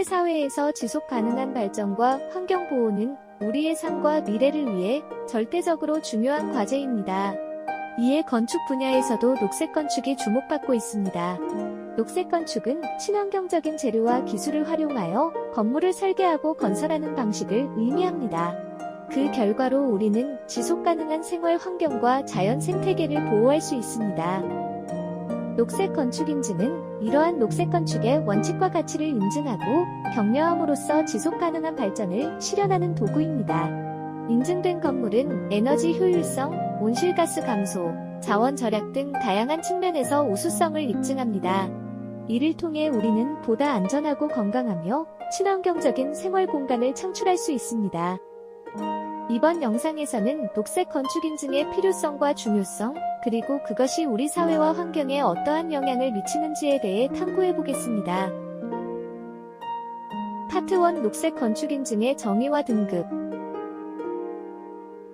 현대 사회에서 지속 가능한 발전과 환경 보호는 우리의 삶과 미래를 위해 절대적으로 중요한 과제입니다. 이에 건축 분야에서도 녹색 건축이 주목받고 있습니다. 녹색 건축은 친환경적인 재료와 기술을 활용하여 건물을 설계하고 건설하는 방식을 의미합니다. 그 결과로 우리는 지속 가능한 생활 환경과 자연 생태계를 보호할 수 있습니다. 녹색 건축 인증은 이러한 녹색 건축의 원칙과 가치를 인증하고 격려함으로써 지속 가능한 발전을 실현하는 도구입니다. 인증된 건물은 에너지 효율성, 온실가스 감소, 자원 절약 등 다양한 측면에서 우수성을 입증합니다. 이를 통해 우리는 보다 안전하고 건강하며 친환경적인 생활 공간을 창출할 수 있습니다. 이번 영상에서는 녹색 건축 인증의 필요성과 중요성, 그리고 그것이 우리 사회와 환경에 어떠한 영향을 미치는지에 대해 탐구해 보겠습니다. 파트 1 녹색 건축 인증의 정의와 등급.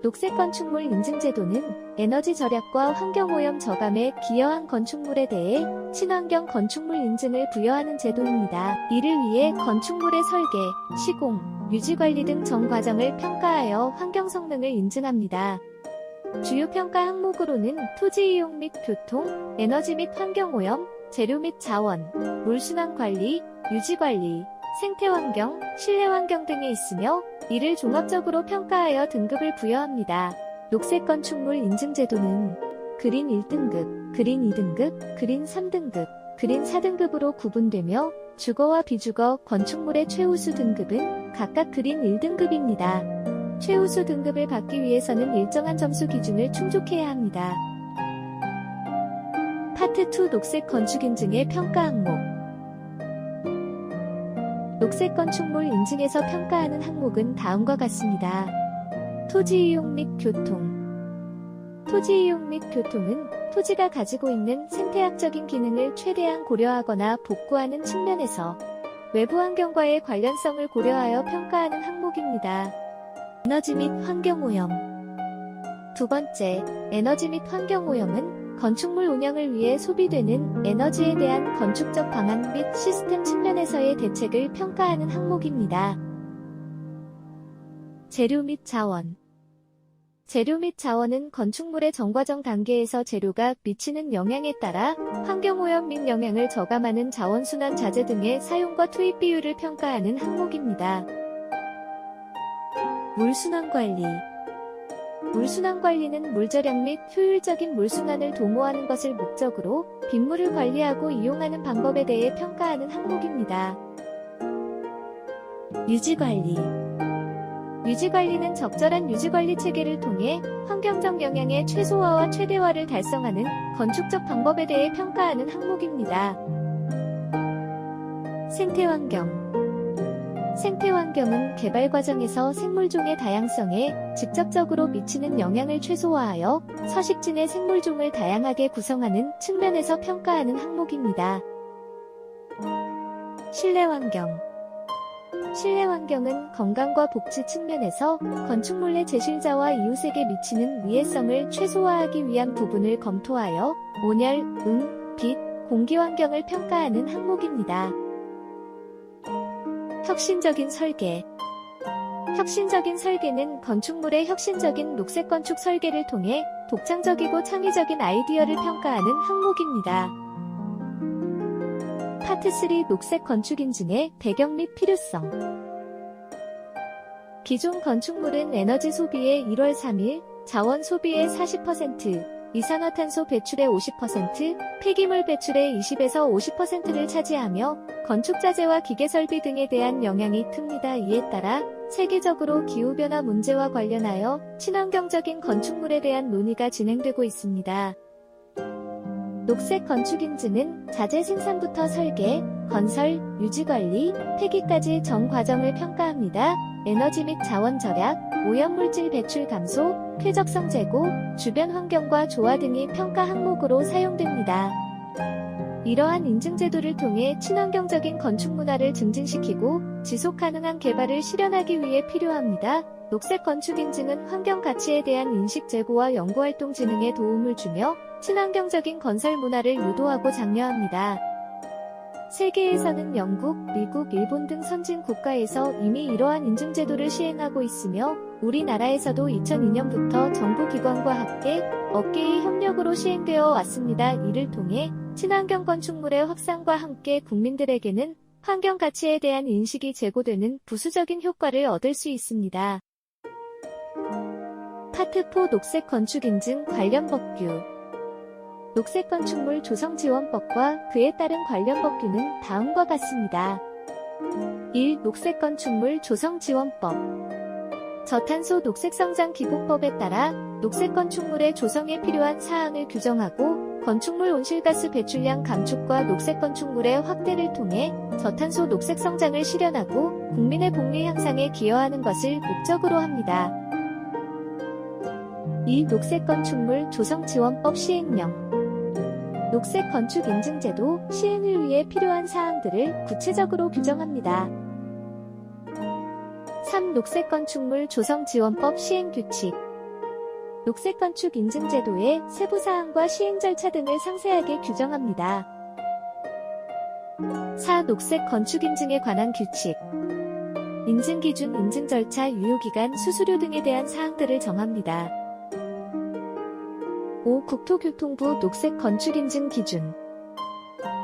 녹색 건축물 인증 제도는 에너지 절약과 환경오염 저감에 기여한 건축물에 대해 친환경 건축물 인증을 부여하는 제도입니다. 이를 위해 건축물의 설계, 시공, 유지관리 등 전 과정을 평가하여 환경 성능을 인증합니다. 주요 평가 항목으로는 토지 이용 및 교통, 에너지 및 환경오염, 재료 및 자원, 물순환 관리, 유지관리, 생태환경, 실내환경 등이 있으며 이를 종합적으로 평가하여 등급을 부여합니다. 녹색 건축물 인증 제도는 그린 1등급, 그린 2등급, 그린 3등급, 그린 4등급으로 구분되며 주거와 비주거 건축물의 최우수 등급은 각각 그린 1등급입니다. 최우수 등급을 받기 위해서는 일정한 점수 기준을 충족해야 합니다. 파트 2 녹색 건축 인증의 평가 항목. 녹색 건축물 인증에서 평가하는 항목은 다음과 같습니다. 토지 이용 및 교통. 토지 이용 및 교통은 토지가 가지고 있는 생태학적인 기능을 최대한 고려하거나 복구하는 측면에서 외부 환경과의 관련성을 고려하여 평가하는 항목입니다. 에너지 및 환경오염. 두 번째, 에너지 및 환경오염은 건축물 운영을 위해 소비되는 에너지에 대한 건축적 방안 및 시스템 측면에서의 대책을 평가하는 항목입니다. 재료 및 자원. 재료 및 자원은 건축물의 전과정 단계에서 재료가 미치는 영향에 따라 환경오염 및 영향을 저감하는 자원순환 자재 등의 사용과 투입 비율을 평가하는 항목입니다. 물순환 관리. 물순환 관리는 물절약 및 효율적인 물순환을 도모하는 것을 목적으로 빗물을 관리하고 이용하는 방법에 대해 평가하는 항목입니다. 유지관리. 유지관리는 적절한 유지관리 체계를 통해 환경적 영향의 최소화와 최대화를 달성하는 건축적 방법에 대해 평가하는 항목입니다. 생태환경. 생태환경은 개발 과정에서 생물종의 다양성에 직접적으로 미치는 영향을 최소화하여 서식지내 생물종을 다양하게 구성하는 측면에서 평가하는 항목입니다. 실내환경. 실내환경은 건강과 복지 측면에서 건축물 내 제실자와 이웃에게 미치는 위해성을 최소화하기 위한 부분을 검토하여 온열, 빛, 공기환경을 평가하는 항목입니다. 혁신적인 설계. 혁신적인 설계는 건축물의 혁신적인 녹색 건축 설계를 통해 독창적이고 창의적인 아이디어를 평가하는 항목입니다. 파트 3 녹색 건축 인증의 배경 및 필요성. 기존 건축물은 에너지 소비의 1월 3일, 자원 소비의 40%, 이산화탄소 배출의 50%, 폐기물 배출의 20에서 50%를 차지하며 건축자재와 기계설비 등에 대한 영향이 큽니다. 이에 따라 세계적으로 기후변화 문제와 관련하여 친환경적인 건축물에 대한 논의가 진행되고 있습니다. 녹색 건축 인증은 자재 생산부터 설계, 건설, 유지관리, 폐기까지 전 과정을 평가합니다. 에너지 및 자원 절약, 오염물질 배출 감소, 쾌적성 제고, 주변 환경과 조화 등이 평가 항목으로 사용됩니다. 이러한 인증 제도를 통해 친환경적인 건축 문화를 증진시키고 지속 가능한 개발을 실현하기 위해 필요합니다. 녹색 건축 인증은 환경 가치에 대한 인식 제고와 연구활동 진흥에 도움을 주며 친환경적인 건설 문화를 유도하고 장려합니다. 세계에서는 영국, 미국, 일본 등 선진 국가에서 이미 이러한 인증제도를 시행하고 있으며 우리나라에서도 2002년부터 정부기관과 함께 업계의 협력으로 시행되어 왔습니다. 이를 통해 친환경 건축물의 확산과 함께 국민들에게는 환경 가치에 대한 인식이 제고되는 부수적인 효과를 얻을 수 있습니다. 파트 4 녹색 건축 인증 관련 법규. 녹색 건축물 조성 지원법과 그에 따른 관련 법규는 다음과 같습니다. 1. 녹색 건축물 조성 지원법. 저탄소 녹색 성장 기본법에 따라 녹색 건축물의 조성에 필요한 사항을 규정하고 건축물 온실가스 배출량 감축과 녹색 건축물의 확대를 통해 저탄소 녹색 성장을 실현하고 국민의 복리 향상에 기여하는 것을 목적으로 합니다. 2. 녹색 건축물 조성 지원법 시행령. 녹색 건축 인증제도 시행을 위해 필요한 사항들을 구체적으로 규정합니다. 3. 녹색 건축물 조성 지원법 시행 규칙. 녹색 건축 인증제도의 세부 사항과 시행 절차 등을 상세하게 규정합니다. 4. 녹색 건축 인증에 관한 규칙. 인증 기준, 인증 절차, 유효기간, 수수료 등에 대한 사항들을 정합니다. 5. 국토교통부 녹색 건축 인증 기준.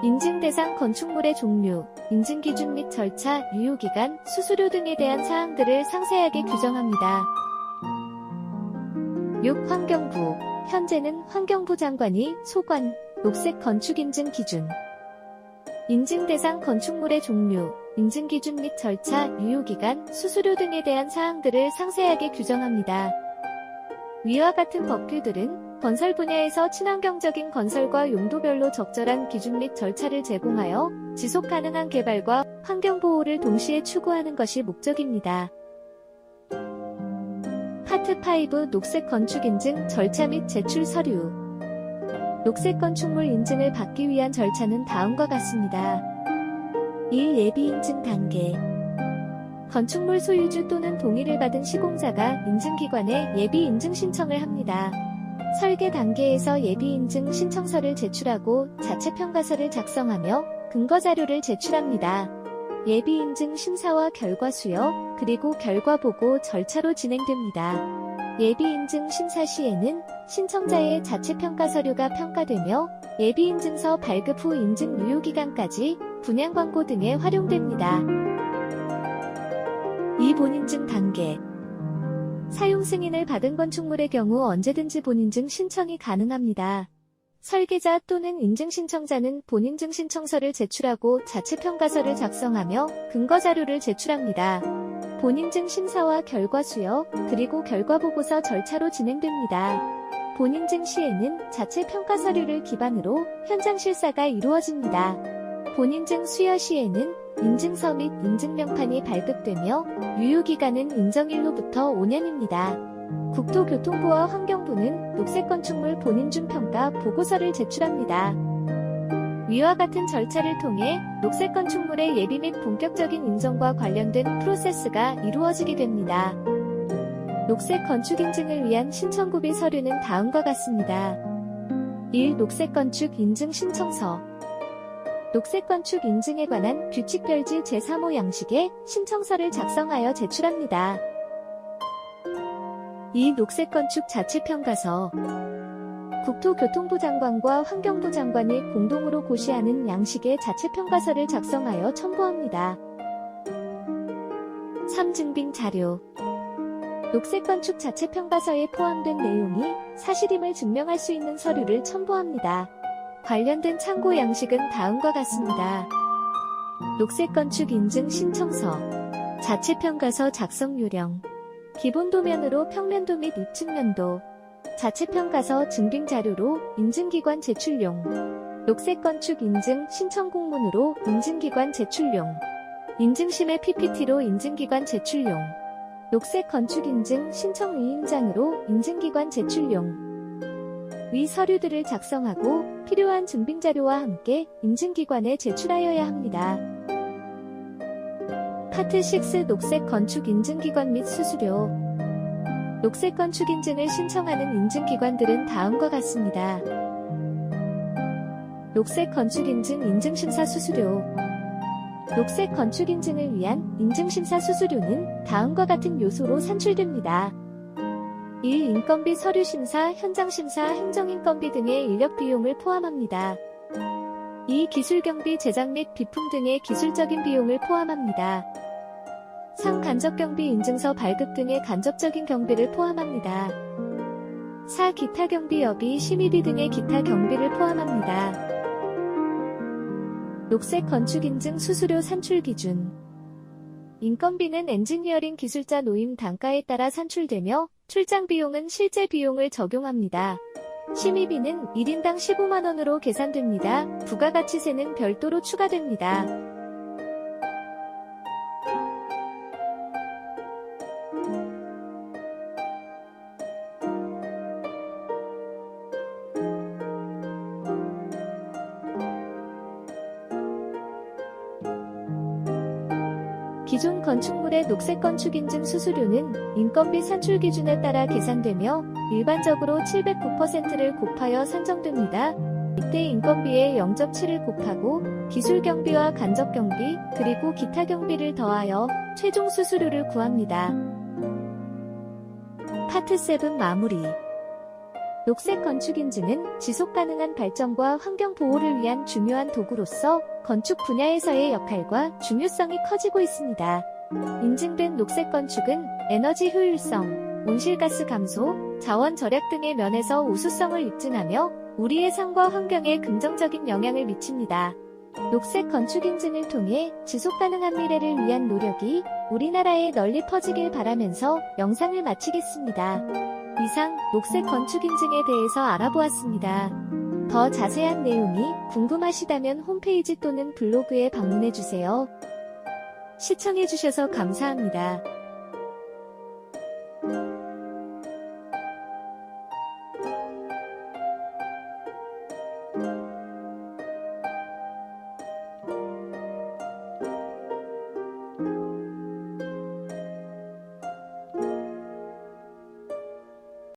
인증 대상 건축물의 종류, 인증 기준 및 절차, 유효기간, 수수료 등에 대한 사항들을 상세하게 규정합니다. 6. 환경부. 현재는 환경부 장관이 소관, 녹색 건축 인증 기준. 인증 대상 건축물의 종류, 인증 기준 및 절차, 유효기간, 수수료 등에 대한 사항들을 상세하게 규정합니다. 위와 같은 법규들은 건설 분야에서 친환경적인 건설과 용도별로 적절한 기준 및 절차를 제공하여 지속가능한 개발과 환경보호를 동시에 추구하는 것이 목적입니다. 파트 5 녹색 건축 인증 절차 및 제출 서류. 녹색 건축물 인증을 받기 위한 절차는 다음과 같습니다. 1. 예비 인증 단계. 건축물 소유주 또는 동의를 받은 시공자가 인증기관에 예비 인증 신청을 합니다. 설계 단계에서 예비 인증 신청서를 제출하고 자체 평가서를 작성하며 근거 자료를 제출합니다. 예비 인증 심사와 결과 수여, 그리고 결과 보고 절차로 진행됩니다. 예비 인증 심사 시에는 신청자의 자체 평가 서류가 평가되며 예비 인증서 발급 후 인증 유효 기간까지 분양 광고 등에 활용됩니다. 2. 본인증 단계. 사용 승인을 받은 건축물의 경우 언제든지 본인증 신청이 가능합니다. 설계자 또는 인증 신청자는 본인증 신청서를 제출하고 자체 평가서를 작성하며 근거 자료를 제출합니다. 본인증 심사와 결과 수여, 그리고 결과 보고서 절차로 진행됩니다. 본인증 시에는 자체 평가 서류를 기반으로 현장 실사가 이루어집니다. 본인증 수여 시에는 인증서 및 인증명판이 발급되며 유효기간은 인정일로부터 5년입니다. 국토교통부와 환경부는 녹색 건축물 본인준 평가 보고서를 제출합니다. 위와 같은 절차를 통해 녹색 건축물의 예비 및 본격적인 인정과 관련된 프로세스가 이루어지게 됩니다. 녹색 건축 인증을 위한 신청구비 서류는 다음과 같습니다. 1. 녹색 건축 인증 신청서. 녹색 건축 인증에 관한 규칙 별지 제3호 양식의 신청서를 작성하여 제출합니다. 2. 녹색 건축 자체 평가서. 국토교통부 장관과 환경부 장관이 공동으로 고시하는 양식의 자체 평가서를 작성하여 첨부합니다. 3. 증빙 자료. 녹색 건축 자체 평가서에 포함된 내용이 사실임을 증명할 수 있는 서류를 첨부합니다. 관련된 참고 양식은 다음과 같습니다. 녹색 건축 인증 신청서, 자체 평가서 작성 요령, 기본 도면으로 평면도 및 입측면도, 자체 평가서 증빙 자료로 인증기관 제출용, 녹색 건축 인증 신청 공문으로 인증기관 제출용, 인증심의 PPT로 인증기관 제출용, 녹색 건축 인증 신청 위임장으로 인증기관 제출용. 위 서류들을 작성하고 필요한 증빙 자료와 함께 인증기관에 제출하여야 합니다. 파트 6 녹색 건축 인증기관 및 수수료. 녹색 건축 인증을 신청하는 인증기관들은 다음과 같습니다. 녹색 건축인증 인증심사 수수료. 녹색 건축인증을 위한 인증심사 수수료는 다음과 같은 요소로 산출됩니다. 1. 인건비, 서류심사, 현장심사, 행정인건비 등의 인력 비용을 포함합니다. 2. 기술경비, 제작 및 비품 등의 기술적인 비용을 포함합니다. 3. 간접경비, 인증서 발급 등의 간접적인 경비를 포함합니다. 4. 기타 경비, 여비, 심의비 등의 기타 경비를 포함합니다. 녹색 건축인증 수수료 산출 기준. 인건비는 엔지니어링 기술자 노임 단가에 따라 산출되며 출장 비용은 실제 비용을 적용합니다. 심의비는 1인당 15만원으로 계산됩니다. 부가가치세는 별도로 추가됩니다. 기존 건축물의 녹색 건축인증 수수료는 인건비 산출 기준에 따라 계산되며 일반적으로 709%를 곱하여 산정됩니다. 이때 인건비에 0.7을 곱하고 기술경비와 간접경비 그리고 기타 경비를 더하여 최종 수수료를 구합니다. 파트 7 마무리. 녹색 건축인증은 지속가능한 발전과 환경보호를 위한 중요한 도구로서 건축 분야에서의 역할과 중요성이 커지고 있습니다. 인증된 녹색 건축은 에너지 효율성, 온실가스 감소, 자원 절약 등의 면에서 우수성을 입증하며 우리의 삶과 환경에 긍정적인 영향을 미칩니다. 녹색 건축인증을 통해 지속가능한 미래를 위한 노력이 우리나라에 널리 퍼지길 바라면서 영상을 마치겠습니다. 이상 녹색 건축인증에 대해서 알아보았습니다. 더 자세한 내용이 궁금하시다면 홈페이지 또는 블로그에 방문해주세요. 시청해주셔서 감사합니다.